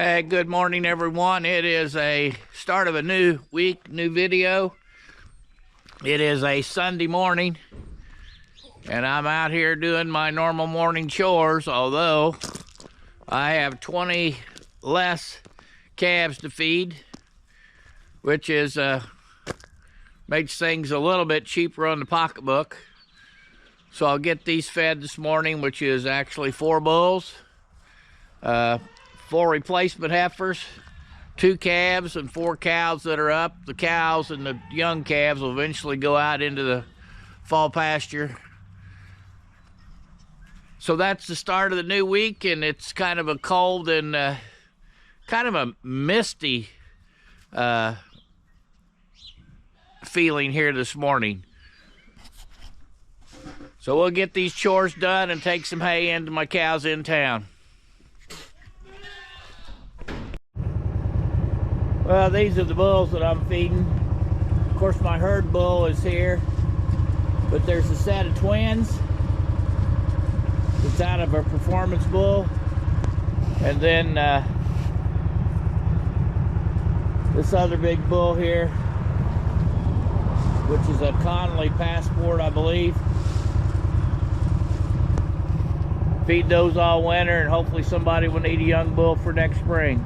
Hey, good morning, everyone. It is a start of a new week, new video. It is a Sunday morning, and I'm out here doing my normal morning chores, although I have 20 less calves to feed, which is makes things a little bit cheaper on the pocketbook. So I'll get these fed this morning, which is actually 4 bulls, 4 replacement heifers, 2 calves, and 4 cows that are up. The cows and the young calves will eventually go out into the fall pasture. So that's the start of the new week, and it's kind of a cold and kind of a misty feeling here this morning. So we'll get these chores done and take some hay into my cows in town. Well, these are the bulls that I'm feeding. Of course, my herd bull is here, but there's a set of twins. It's out of a performance bull. And then this other big bull here, which is a Connolly Passport, I believe. Feed those all winter, and hopefully somebody will need a young bull for next spring.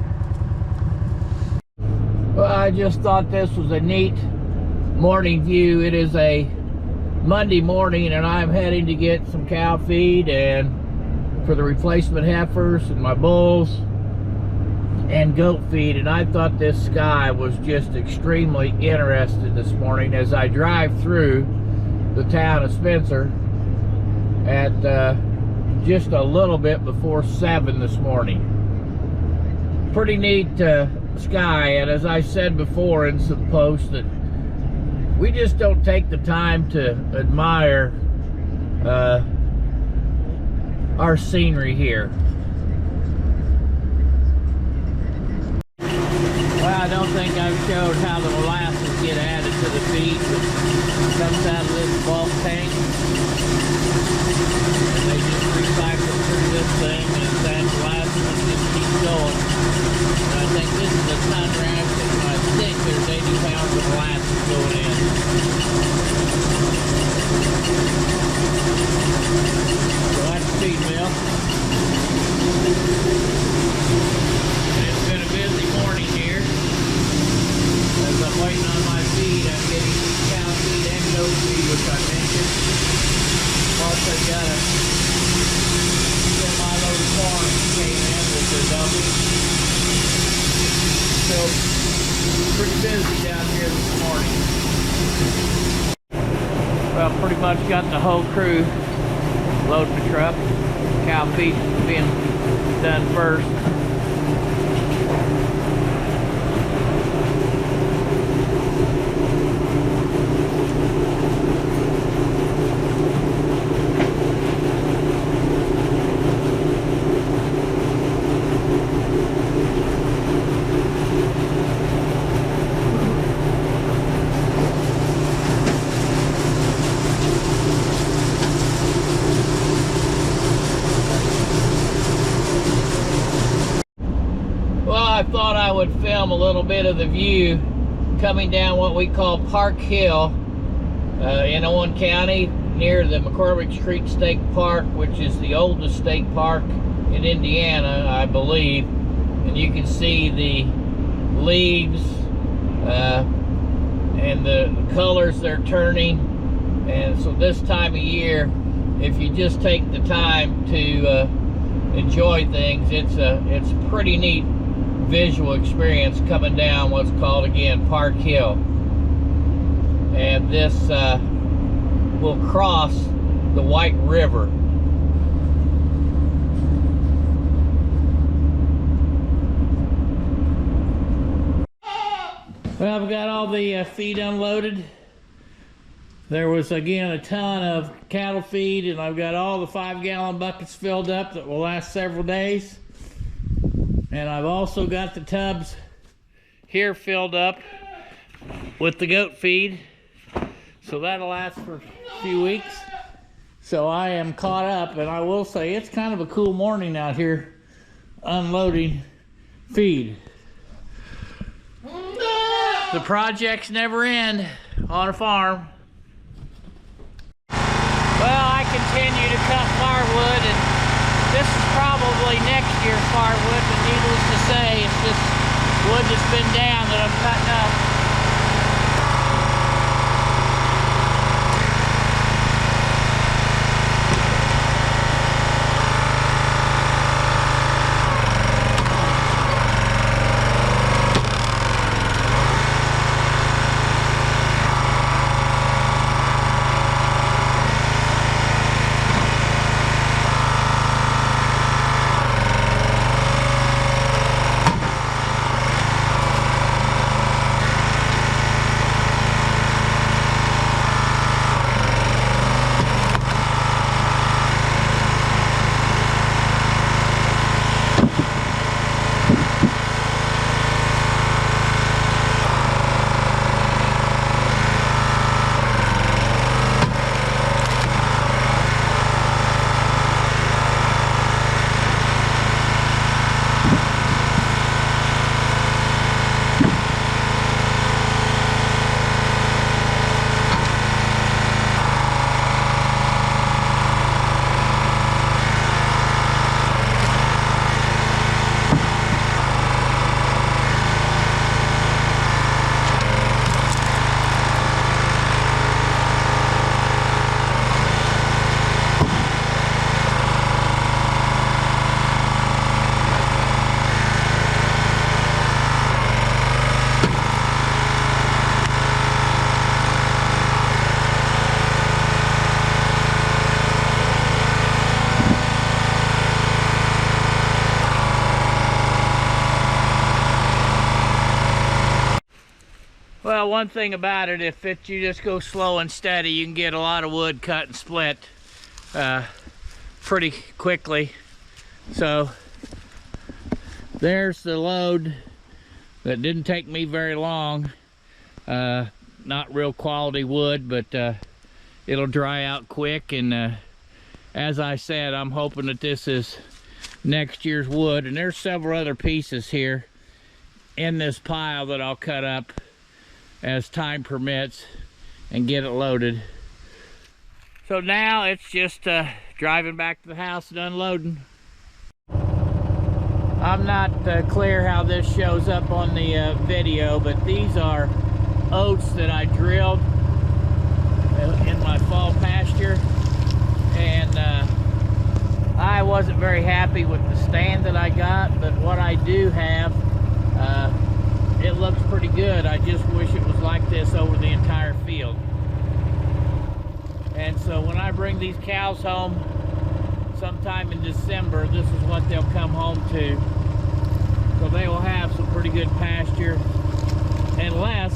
Well, I just thought this was a neat morning view. It is a Monday morning, and I'm heading to get some cow feed and for the replacement heifers and my bulls and goat feed. And I thought this sky was just extremely interesting this morning as I drive through the town of Spencer at just a little bit before 7 this morning. Pretty neat sky, and as I said before in some posts, that we just don't take the time to admire our scenery here. Well, I don't think I've showed how the molasses get added to the feed that comes out of this bulk tank. And they just recycle through this thing, and that molasses just keeps going. I think this is a ton rack, and I think there's 80 pounds of molasses going in. So that's the feed mill. And it's been a busy morning here. As I'm waiting on my feed, I'm getting cow feed and goat feed, which I mentioned. Also got a semi-loaded corn came in with the dummy. So, pretty busy down here this morning. Well, pretty much got the whole crew loading the truck. Cow feed being done first. I thought I would film a little bit of the view coming down what we call Park Hill in Owen County near the McCormick Creek State Park, which is the oldest state park in Indiana, I believe. And you can see the leaves and the colors they're turning. And so this time of year, if you just take the time to enjoy things, it's a pretty neat visual experience coming down what's called, again, Park Hill. And this will cross the White River. Well, I've got all the feed unloaded. There was, again, a ton of cattle feed, and I've got all the 5-gallon buckets filled up that will last several days. And I've also got the tubs here filled up with the goat feed. So that'll last for a few weeks. So I am caught up, and I will say it's kind of a cool morning out here unloading feed. The projects never end on a farm. Well, I continue to cut firewood, and this is probably next year's firewood, but needless to say, it's just wood that's been down that I'm cutting up. Well, one thing about it, if you just go slow and steady, you can get a lot of wood cut and split pretty quickly. So there's the load that didn't take me very long. Not real quality wood, but it'll dry out quick. And as I said, I'm hoping that this is next year's wood. And there's several other pieces here in this pile that I'll cut up as time permits and get it loaded. So now it's just driving back to the house and unloading. I'm not clear how this shows up on the video, but these are oats that I drilled in my fall pasture, and I wasn't very happy with the stand that I got, but what I do have, it looks pretty good. I just wish it was like this over the entire field. And so when I bring these cows home sometime in December, this is what they'll come home to. So they will have some pretty good pasture, unless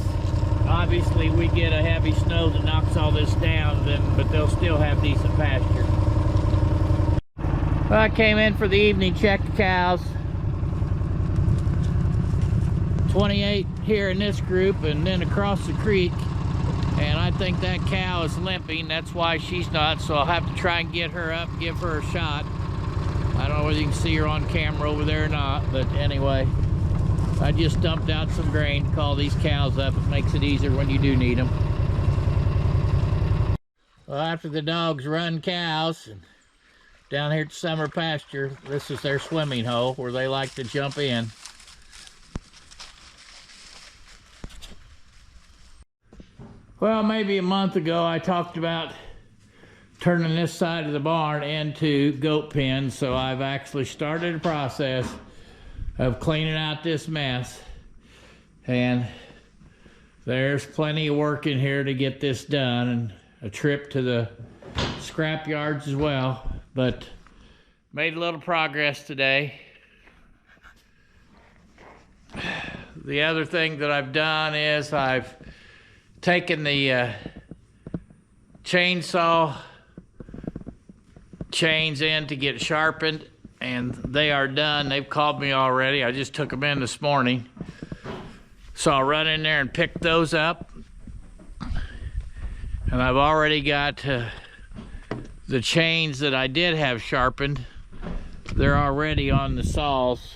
obviously we get a heavy snow that knocks all this down, but they'll still have decent pasture. Well, I came in for the evening, checked the cows. 28 here in this group, and then across the creek, and I think that cow is limping. That's why she's not, so I'll have to try and get her up, give her a shot. I don't know whether you can see her on camera over there or not, but anyway, I just dumped out some grain to call these cows up. It makes it easier when you do need them. Well, after the dogs run cows, and down here at the summer pasture, this is their swimming hole where they like to jump in. Well, maybe a month ago I talked about turning this side of the barn into goat pens, so I've actually started a process of cleaning out this mess, and there's plenty of work in here to get this done, and a trip to the scrap yards as well, but made a little progress today. The other thing that I've done is I've taken the chainsaw chains in to get sharpened, and they are done. They've called me already. I just took them in this morning. So I'll run in there and pick those up. And I've already got the chains that I did have sharpened. They're already on the saws.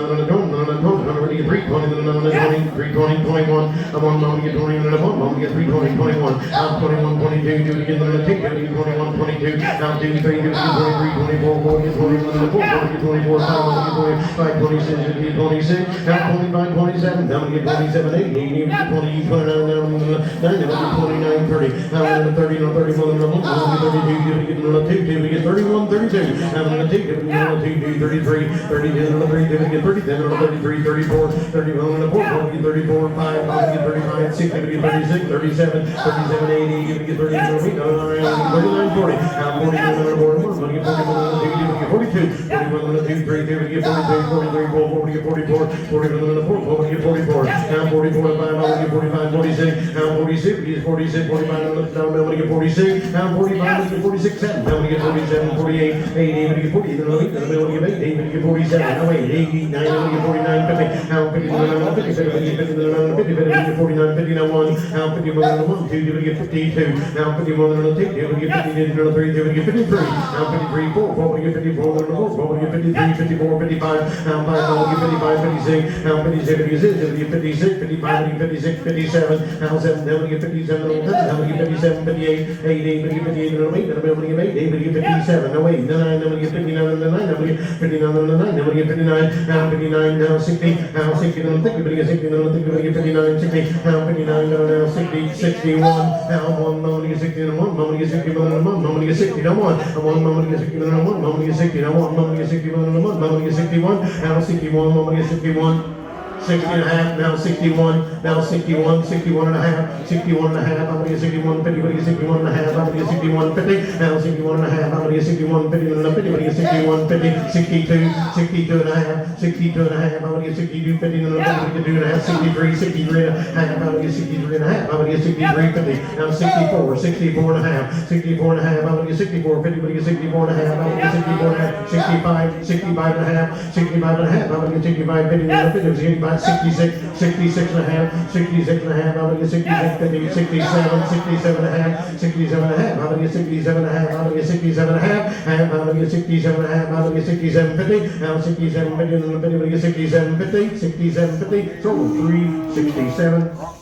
I'm gonna get 320, then I'm gonna get 20, 320, 21. I'm on moment, get 20, and I'm on moment, get 320, 21. I'm 21, 22, do it again, then I'm take, do it again, 21, 22. Now 2, 3, do it again, 23, 24, 40, get 21, and 4, 40, get 24, 5, 25, 26, get 26. Now 25, 27, now I'm get 27, 8, 80, 20, 29, now I'm 29, 30. Now I'm 30, now 31, and I'm 32, do it again, 2, we get 31, 32. Now I'm going to take it, 2, 33, 30, 3, do it again, 30, 33, 34, 31, and 4, 34, 5, 35, 6, 36, 37, 37, 80, give me 30, 39, 40. Now 40, 42, 41, 2, 3, 2, 42, 43, 44, 41, 4, 44. Now 44, 5, I'll get 45, 46. Now 46, 46, 45, now I'm going to get 46. Now 45, 46, 7. Now I'm going to get 47, 48, 80, I'm going to get 40, then I'm going to get 8, I'm going to get 47. Now 8, 89, I'm going to get 49, 50. Now 50, 50, 50, 50, 49, 50, now 1. Now 51, 1, 2, you get 52. Now 51, and 2, you get 50, 3, you get 53. Now 53, 4, 4, you get 54, 4, you get 53, 54, 55. Now 5, you get 55, 56. Now 57, you get 56, 55, you get 56, 57. Now 7, now you get 57, now you get 57, 58, 88, you get 58, 8, now you get 8, you get 57. Now 8, 9, now you get 59, and 9, now you get 59, and 9, now you get 59. Now 59, now 60, now 60, now 60, but you get 60, now 60, but you get 59, 60. Now 59, now 60, 61. Now 1, moment you get 60, and 1, moment you get 60, and 1, moment you get 60, now 1. 1, moment you get 60, and 1, moment you get 60, now 1, moment you get 61, and 1, moment you get 61. Now 61, moment you get 61. 60 and a half, now 61, now 61, 61 and a half, 61 and a half, I'm going to get 61, 50, but you get 61 and a half, I'm going to get 61, 50, now 61 and a half, I'm going to get 61, 50, and 50, but you get 61, 50, 62, 62 and a half, 62 and a half, I'm going to get 62, 50, and 50, but you get 2 and a half, 63, 63 and a half, I'm going to get 63 and a half, I'm going to get 63, 50, now 64, 64 and a half, 64 and a half, I'm going to get 64, 50, but you get 64 and a half, I'm going to get 64 and a half, 65, 65 and a half, 65 and a half, I'm going to get 65, 50, and 50, 65, 66, 66 and a half, 66 and a half, I'm going to get 66, 50, 67, 67 and a half, 67 and a half, I'm going to get 67 and a half, I'm going to get 67 and a half, I'm going to get 67 and a half, I'm going to get 67, 50, now 67, 50, and 50, I'm going to get 67, 50, 67, 50, total 367.